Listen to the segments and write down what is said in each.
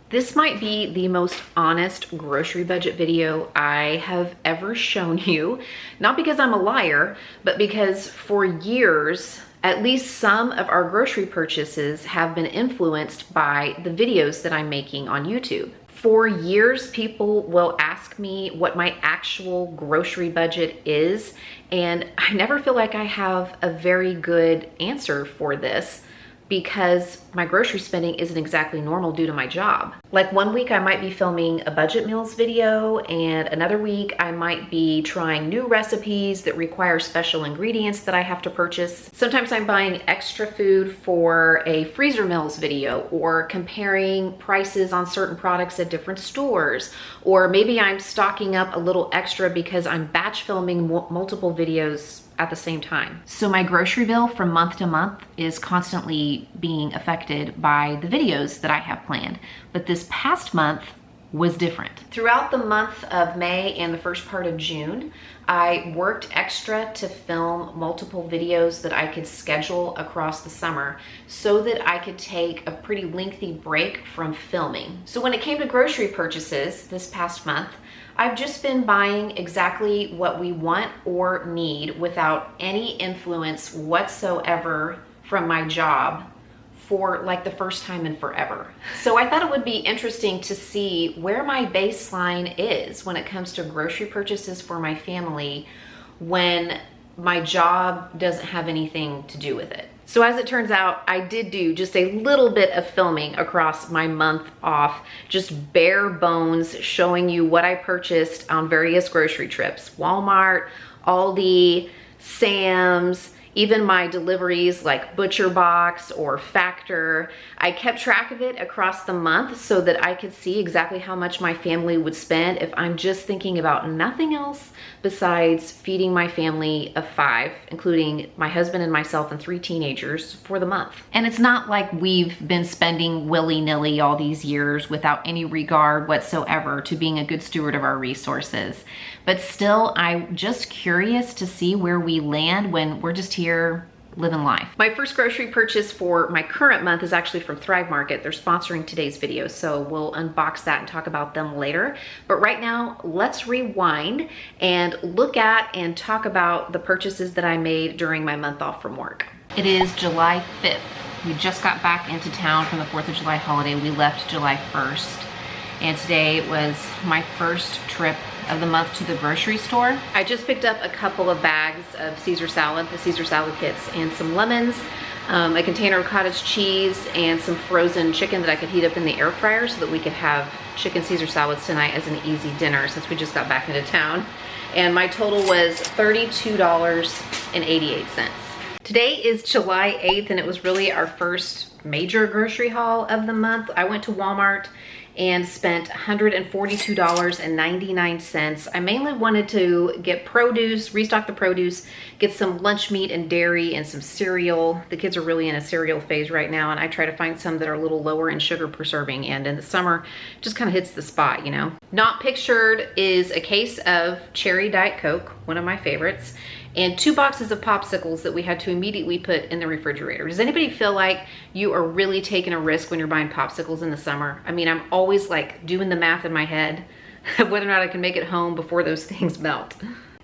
This might be the most honest grocery budget video I have ever shown you. Not because I'm a liar, but because for years, at least some of our grocery purchases have been influenced by the videos that I'm making on YouTube. For years, people will ask me what my actual grocery budget is, and I never feel like I have a very good answer for this because my grocery spending isn't exactly normal due to my job. Like one week I might be filming a budget meals video, and another week I might be trying new recipes that require special ingredients that I have to purchase. Sometimes I'm buying extra food for a freezer meals video, or comparing prices on certain products at different stores, or maybe I'm stocking up a little extra because I'm batch filming multiple videos at the same time. So my grocery bill from month to month is constantly being affected by the videos that I have planned. But this past month was different. Throughout the month of May and the first part of June, I worked extra to film multiple videos that I could schedule across the summer so that I could take a pretty lengthy break from filming. So when it came to grocery purchases this past month, I've just been buying exactly what we want or need without any influence whatsoever from my job for like the first time in forever. So I thought it would be interesting to see where my baseline is when it comes to grocery purchases for my family when my job doesn't have anything to do with it. So as it turns out, I did do just a little bit of filming across my month off, just bare bones showing you what I purchased on various grocery trips. Walmart, Aldi, Sam's, even my deliveries like Butcher Box or Factor. I kept track of it across the month so that I could see exactly how much my family would spend if I'm just thinking about nothing else besides feeding my family of 5, including my husband and myself and 3 teenagers for the month. And it's not like we've been spending willy-nilly all these years without any regard whatsoever to being a good steward of our resources. But still, I'm just curious to see where we land when we're just here living life. My first grocery purchase for my current month is actually from Thrive Market. They're sponsoring today's video, so we'll unbox that and talk about them later. But right now, let's rewind and look at and talk about the purchases that I made during my month off from work. It is July 5th. We just got back into town from the 4th of July holiday. We left July 1st. And today was my first trip of the month to the grocery store. I just picked up a couple of bags of Caesar salad, the Caesar salad kits, and some lemons, a container of cottage cheese, and some frozen chicken that I could heat up in the air fryer so that we could have chicken Caesar salads tonight as an easy dinner since we just got back into town. And my total was $32.88. Today is July 8th, and it was really our first major grocery haul of the month. I went to Walmart and spent $142.99. I mainly wanted to get produce, restock the produce, get some lunch meat and dairy and some cereal. The kids are really in a cereal phase right now, and I try to find some that are a little lower in sugar preserving, and in the summer, just kind of hits the spot, you know? Not pictured is a case of cherry Diet Coke, one of my favorites, and 2 boxes of popsicles that we had to immediately put in the refrigerator. Does anybody feel like you are really taking a risk when you're buying popsicles in the summer? I mean, I'm always like doing the math in my head of whether or not I can make it home before those things melt.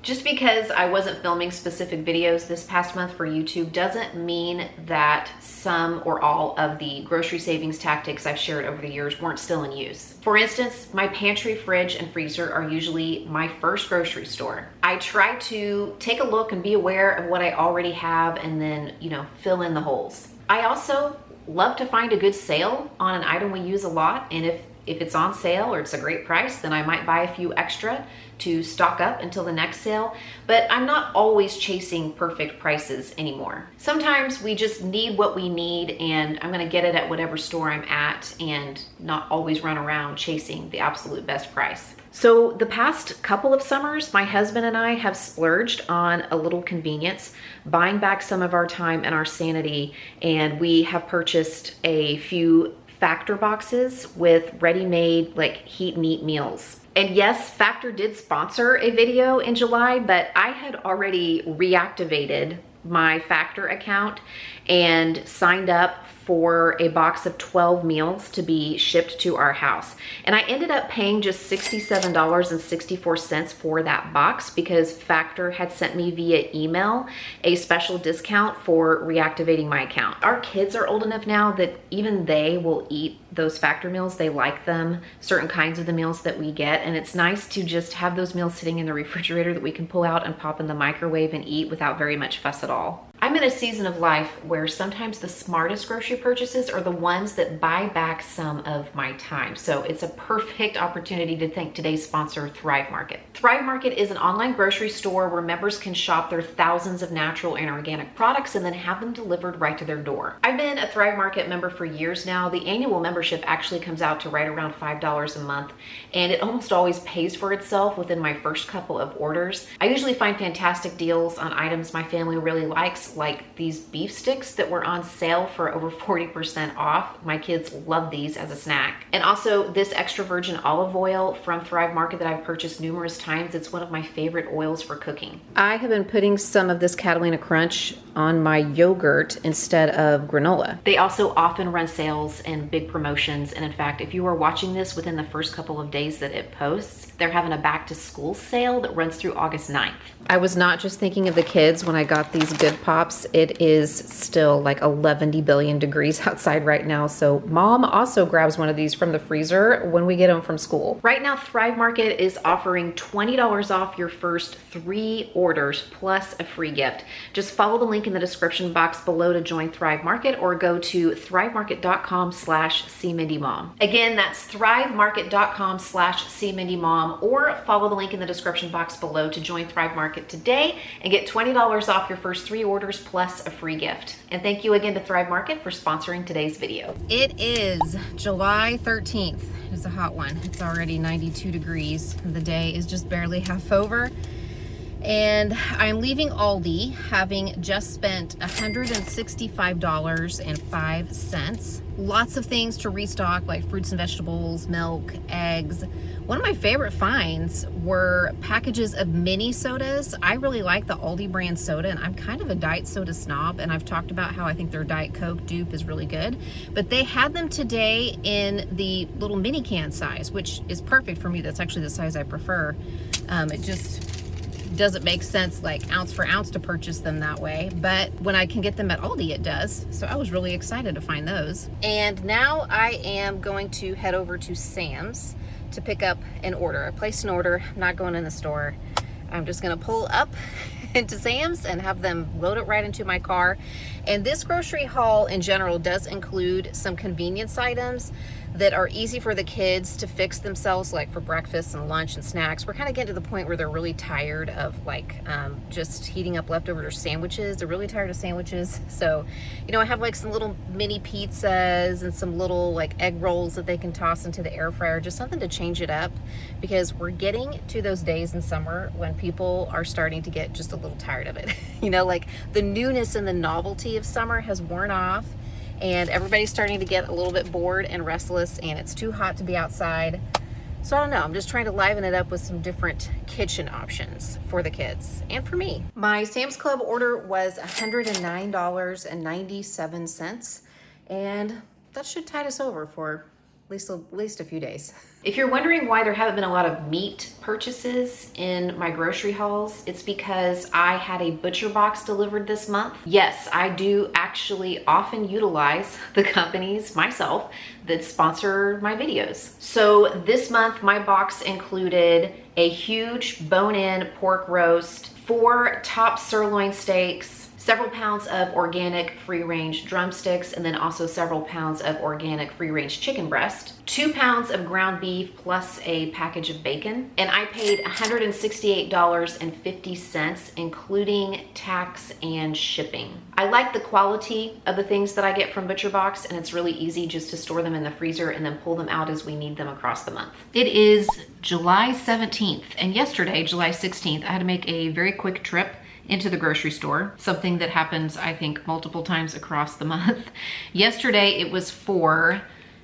Just because I wasn't filming specific videos this past month for YouTube doesn't mean that some or all of the grocery savings tactics I've shared over the years weren't still in use. For instance, my pantry, fridge, and freezer are usually my first grocery store. I try to take a look and be aware of what I already have and then, you know, fill in the holes. I also love to find a good sale on an item we use a lot, and if it's on sale or it's a great price, then I might buy a few extra to stock up until the next sale, but I'm not always chasing perfect prices anymore. Sometimes we just need what we need, and I'm gonna get it at whatever store I'm at and not always run around chasing the absolute best price. So the past couple of summers, my husband and I have splurged on a little convenience, buying back some of our time and our sanity, and we have purchased a few Factor boxes with ready-made like heat and eat meals. And yes, Factor did sponsor a video in July, but I had already reactivated my Factor account and signed up for a box of 12 meals to be shipped to our house. And I ended up paying just $67.64 for that box because Factor had sent me via email a special discount for reactivating my account. Our kids are old enough now that even they will eat those Factor meals. They like them, certain kinds of the meals that we get, and it's nice to just have those meals sitting in the refrigerator that we can pull out and pop in the microwave and eat without very much fuss at all. I'm in a season of life where sometimes the smartest grocery purchases are the ones that buy back some of my time. So it's a perfect opportunity to thank today's sponsor, Thrive Market. Thrive Market is an online grocery store where members can shop their thousands of natural and organic products and then have them delivered right to their door. I've been a Thrive Market member for years now. The annual membership actually comes out to right around $5 a month, and it almost always pays for itself within my first couple of orders. I usually find fantastic deals on items my family really likes, like these beef sticks that were on sale for over 40% off. My kids love these as a snack. And also this extra virgin olive oil from Thrive Market that I've purchased numerous times. It's one of my favorite oils for cooking. I have been putting some of this Catalina Crunch on my yogurt instead of granola. They also often run sales and big promotions. And in fact, if you are watching this within the first couple of days that it posts, they're having a back to school sale that runs through August 9th. I was not just thinking of the kids when I got these Good Pops. It is still like 11 billion degrees outside right now. So mom also grabs one of these from the freezer when we get home from school. Right now, Thrive Market is offering $20 off your first 3 orders plus a free gift. Just follow the link in the description box below to join Thrive Market or go to thrivemarket.com/cmindymom. Again, that's thrivemarket.com/cmindymom, or follow the link in the description box below to join Thrive Market today and get $20 off your first 3 orders plus a free gift. And thank you again to Thrive Market for sponsoring today's video. It is July 13th. It's a hot one. It's already 92 degrees. The day is just barely half over. And I'm leaving Aldi having just spent $165.05. Lots of things to restock, like fruits and vegetables, milk, eggs. One of my favorite finds were packages of mini sodas. I really like the Aldi brand soda, and I'm kind of a diet soda snob, and I've talked about how I think their Diet Coke dupe is really good. But they had them today in the little mini can size, which is perfect for me. That's actually the size I prefer. It just doesn't make sense like ounce for ounce to purchase them that way, but when I can get them at Aldi it does. So I was really excited to find those. And now I am going to head over to Sam's to pick up an order. I placed an order. I'm not going in the store. I'm just gonna pull up into Sam's and have them load it right into my car. And this grocery haul in general does include some convenience items that are easy for the kids to fix themselves, like for breakfast and lunch and snacks. We're kind of getting to the point where they're really tired of just heating up leftover sandwiches. They're really tired of sandwiches. So, you know, I have like some little mini pizzas and some little like egg rolls that they can toss into the air fryer, just something to change it up, because we're getting to those days in summer when people are starting to get just a little tired of it. You know, like the newness and the novelty of summer has worn off, and everybody's starting to get a little bit bored and restless, and it's too hot to be outside. So I don't know, I'm just trying to liven it up with some different kitchen options for the kids and for me. My Sam's Club order was $109.97, and that should tide us over for at least a few days. If you're wondering why there haven't been a lot of meat purchases in my grocery hauls, it's because I had a butcher box delivered this month. Yes, I do actually often utilize the companies myself that sponsor my videos. So this month, my box included a huge bone-in pork roast, 4 top sirloin steaks, several pounds of organic free-range drumsticks, and then also several pounds of organic free-range chicken breast, 2 pounds of ground beef plus a package of bacon, and I paid $168.50, including tax and shipping. I like the quality of the things that I get from Butcher Box, and it's really easy just to store them in the freezer and then pull them out as we need them across the month. It is July 17th, and yesterday, July 16th, I had to make a very quick trip into the grocery store, something that happens, I think, multiple times across the month. Yesterday, it was for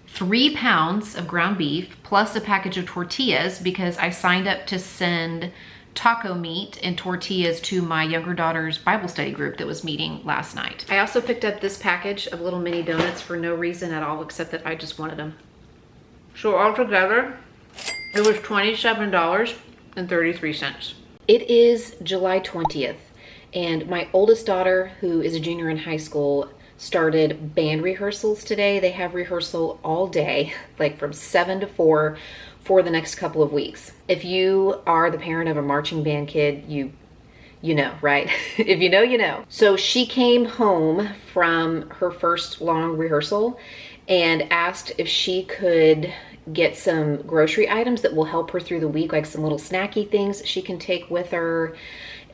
3 pounds of ground beef plus a package of tortillas, because I signed up to send taco meat and tortillas to my younger daughter's Bible study group that was meeting last night. I also picked up this package of little mini donuts for no reason at all, except that I just wanted them. So altogether, it was $27.33. It is July 20th, and my oldest daughter, who is a junior in high school, started band rehearsals today. They have rehearsal all day, like from 7 to 4 for the next couple of weeks. If you are the parent of a marching band kid, you know, right? If you know, you know. So she came home from her first long rehearsal and asked if she could get some grocery items that will help her through the week, like some little snacky things that she can take with her,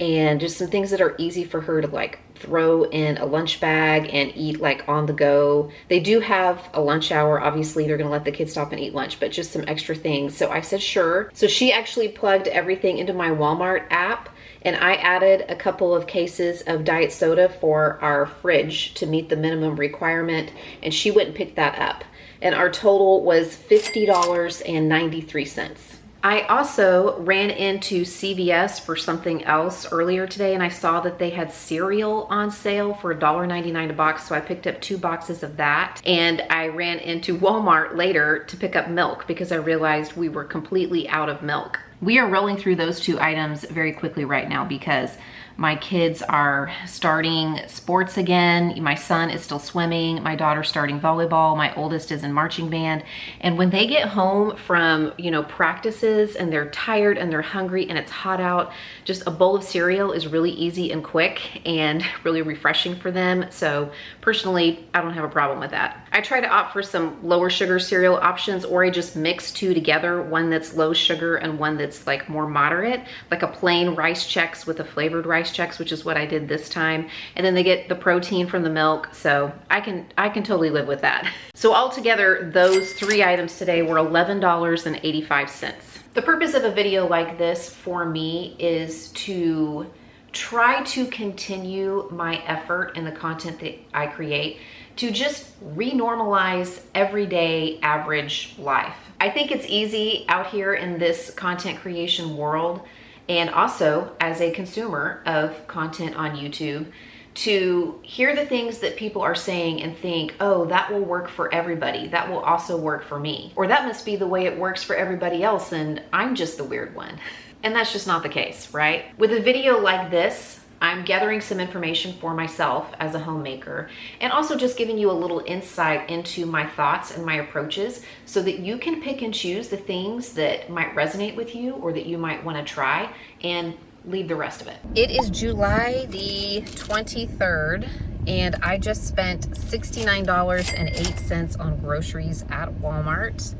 and just some things that are easy for her to like throw in a lunch bag and eat like on the go. They do have a lunch hour. Obviously, they're gonna let the kids stop and eat lunch, but just some extra things. So I said, sure. So she actually plugged everything into my Walmart app, and I added a couple of cases of diet soda for our fridge to meet the minimum requirement, and she went and picked that up. And our total was $50.93. I also ran into CVS for something else earlier today, and I saw that they had cereal on sale for $1.99 a box, so I picked up 2 boxes of that. And I ran into Walmart later to pick up milk because I realized we were completely out of milk. We are rolling through those 2 items very quickly right now because my kids are starting sports again. My son is still swimming. My daughter's starting volleyball. My oldest is in marching band. And when they get home from, practices and they're tired and they're hungry and it's hot out, just a bowl of cereal is really easy and quick and really refreshing for them. So personally, I don't have a problem with that. I try to opt for some lower sugar cereal options, or I just mix 2 together, one that's low sugar and one that's like more moderate, like a plain Rice Chex with a flavored Rice Chex, which is what I did this time. And then they get the protein from the milk, so I can totally live with that. So altogether, those 3 items today were $11.85. The purpose of a video like this for me is to try to continue my effort in the content that I create to just re-normalize everyday average life. I think it's easy out here in this content creation world, and also as a consumer of content on YouTube, to hear the things that people are saying and think, oh, that will work for everybody. That will also work for me. Or that must be the way it works for everybody else and I'm just the weird one. And that's just not the case, right? With a video like this, I'm gathering some information for myself as a homemaker, and also just giving you a little insight into my thoughts and my approaches so that you can pick and choose the things that might resonate with you or that you might want to try and leave the rest of it. It is July the 23rd, and I just spent $69.08 on groceries at Walmart.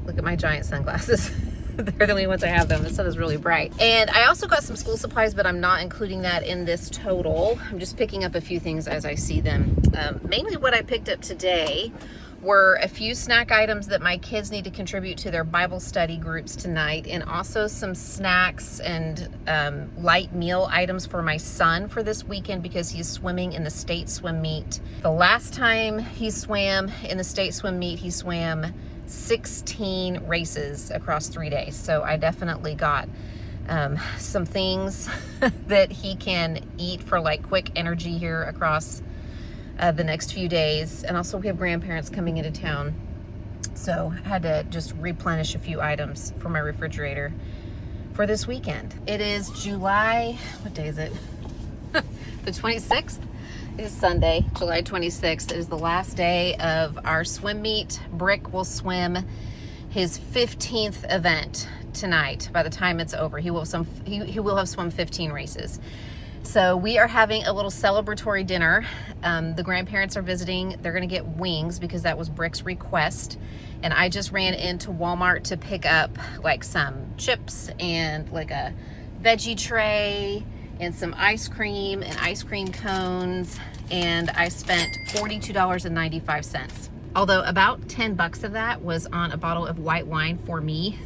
Look at my giant sunglasses. They're the only ones I have them. The sun is really bright. And I also got some school supplies, but I'm not including that in this total. I'm just picking up a few things as I see them. Mainly what I picked up today were a few snack items that my kids need to contribute to their Bible study groups tonight, and also some snacks and light meal items for my son for this weekend because he's swimming in the state swim meet. The last time he swam in the state swim meet, he swam 16 races across 3 days. So I definitely got some things that he can eat for like quick energy here across the next few days. And also we have grandparents coming into town, so I had to just replenish a few items for my refrigerator for this weekend. It is July, what day is it? The 26th. It is Sunday, July 26th. It is the last day of our swim meet. Brick will swim his 15th event tonight. By the time it's over, he will have swum 15 races. So we are having a little celebratory dinner. The grandparents are visiting. They're gonna get wings because that was Brick's request. And I just ran into Walmart to pick up like some chips and like a veggie tray and some ice cream and ice cream cones, and I spent $42.95. Although about 10 bucks of that was on a bottle of white wine for me,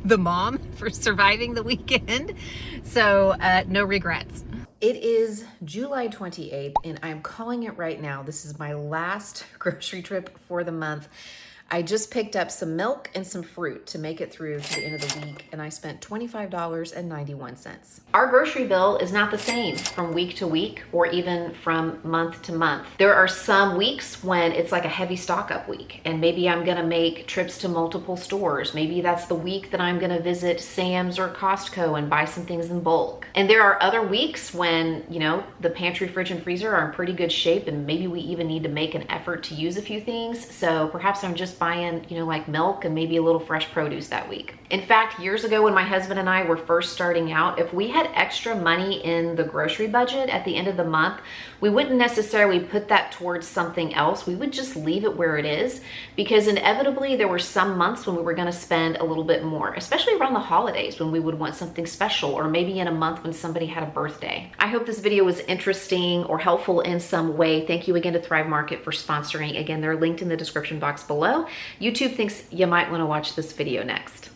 the mom, for surviving the weekend. So no regrets. It is July 28th, and I'm calling it right now. This is my last grocery trip for the month. I just picked up some milk and some fruit to make it through to the end of the week, and I spent $25.91. Our grocery bill is not the same from week to week or even from month to month. There are some weeks when it's like a heavy stock up week, and maybe I'm gonna make trips to multiple stores. Maybe that's the week that I'm gonna visit Sam's or Costco and buy some things in bulk. And there are other weeks when, you know, the pantry, fridge, and freezer are in pretty good shape, and maybe we even need to make an effort to use a few things. So perhaps I'm just buying, you know, like milk and maybe a little fresh produce that week. In fact, years ago when my husband and I were first starting out, if we had extra money in the grocery budget at the end of the month, we wouldn't necessarily put that towards something else. We would just leave it where it is, because inevitably there were some months when we were going to spend a little bit more, especially around the holidays when we would want something special, or maybe in a month when somebody had a birthday. I hope this video was interesting or helpful in some way. Thank you again to Thrive Market for sponsoring. Again, they're linked in the description box below. YouTube thinks you might want to watch this video next.